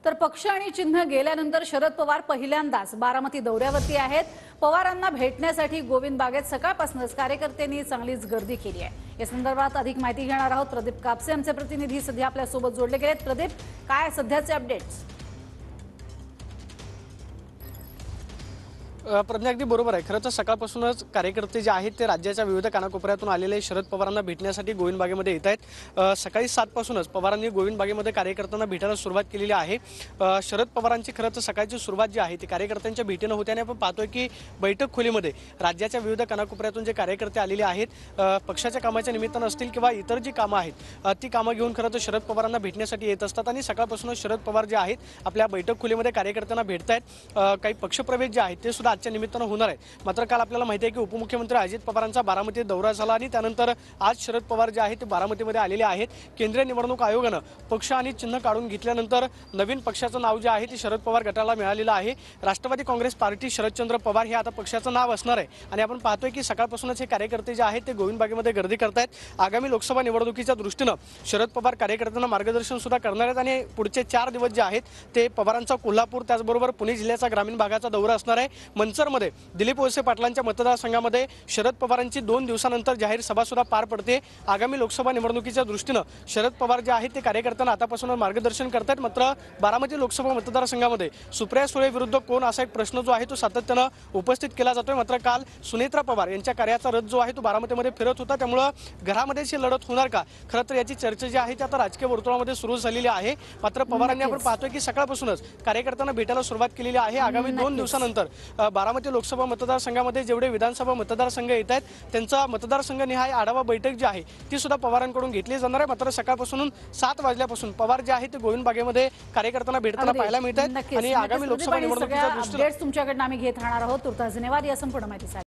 तर पक्ष आणि चिन्ह गेल्यानंतर शरद पवार पहिल्यांदाच बारामती दौऱ्यावरती आहेत। पवारांना भेटण्यासाठी गोविंद बागेत सकाळपासूनच कार्यकर्त्यांनी चांगलीच गर्दी केली आहे। या संदर्भात अधिक माहिती घेणार आहोत। प्रदीप कापसे आमचे प्रतिनिधी सध्या आपल्या सोबत जोडले गेलेत। प्रदीप, काय सध्याचे अपडेट्स? प्रज्ञा, अगदी बरोबर आहे। खरं तर सकाळपासूनच कार्यकर्ते जे आहेत ते राज्याच्या विविध कानाकोपऱ्यातून आलेले शरद पवारांना भेटण्यासाठी गोविंद बागेमध्ये येत आहेत। सकाळी 7 पासूनच पवारांनी गोविंद बागेमध्ये कार्यकर्त्यांना भेटायला सुरुवात केलेली आहे। शरद पवारांची खरं तर सकाळची सुरुवात जी आहे ती कार्यकर्त्यांच्या भेटीनं होते आणि आपण पाहतोय की बैठक खोलीमध्ये राज्याच्या विविध कानाकोपऱ्यातून जे कार्यकर्ते आलेले आहेत पक्षाच्या कामाच्या निमित्तानं असतील किंवा इतर जी कामं आहेत ती कामं घेऊन खरं तर शरद पवारांना भेटण्यासाठी येत असतात आणि सकाळपासूनच शरद पवार जे आहेत आपल्या बैठक खोलीमध्ये कार्यकर्त्यांना भेटतायत। काही पक्षप्रवेश जे आहेत ते सुद्धा आजच्या निमित्तानं होणार आहे। मात्र काल आपल्याला माहिती आहे की उपमुख्यमंत्री अजित पवारांचा बारामती दौरा झाला आणि त्यानंतर आज शरद पवार जे आहेत ते बारामतीमध्ये आलेले आहेत। केंद्रीय निवडणूक आयोगानं पक्ष आणि चिन्ह काढून घेतल्यानंतर नवीन पक्षाचं नाव जे आहे ते शरद पवार गटाला मिळालेलं आहे। राष्ट्रवादी काँग्रेस पार्टी शरदचंद्र पवार हे आता पक्षाचं नाव असणार आहे आणि आपण पाहतोय की सकाळपासूनच हे कार्यकर्ते जे आहेत ते गोविंद बागेमध्ये गर्दी करतायत। आगामी लोकसभा निवडणुकीच्या दृष्टीनं शरद पवार कार्यकर्त्यांना मार्गदर्शन सुद्धा करणार आहेत आणि पुढचे 4 दिवस जे आहेत ते पवारांचा कोल्हापूर त्याचबरोबर पुणे जिल्ह्याचा ग्रामीण भागाचा दौरा असणार आहे। मंचरमध्ये दिलीप वळसे पाटलांच्या मतदारसंघामध्ये शरद पवारांची 2 दिवसानंतर जाहीर सभा सुद्धा पार पडते। आगामी लोकसभा निवडणुकीच्या दृष्टीनं शरद पवार जे आहेत ते कार्यकर्त्यांना आतापासून मार्गदर्शन करतात। मात्र बारामती लोकसभा मतदारसंघामध्ये सुप्रिया सुळे विरुद्ध कोण असा एक प्रश्न जो आहे तो सातत्यानं उपस्थित केला जातोय। मात्र काल सुनेत्रा पवार यांच्या कार्याचा रथ जो आहे तो बारामतीमध्ये फिरत होता, त्यामुळे घरामध्येच ही लढत होणार का, खरं तर याची चर्चा जी आहे ती आता राजकीय वर्तुळामध्ये सुरू झालेली आहे। मात्र पवारांनी आपण पाहतोय की सकाळपासूनच कार्यकर्त्यांना भेटायला सुरुवात केलेली आहे। आगामी 2 दिवसानंतर बारामती लोकसभा मतदारसंघामध्ये जेवढे विधानसभा मतदारसंघ येत आहेत त्यांचा मतदारसंघ निहाय आढावा बैठक जी आहे ती सुद्धा पवारांकडून घेतली जाणार आहे। मात्र सकाळपासून 7 वाजल्यापासून पवार जे आहे ते गोविंद बागेमध्ये कार्यकर्त्यांना भेटताना पाहायला मिळत आहेत आणि आगामी लोकसभा निवडणुकीच्या दृष्टीने तुमच्याकडून आम्ही घेत राहणार आहोत। तुर्तास धन्यवाद या संपूर्ण माहितीसाठी।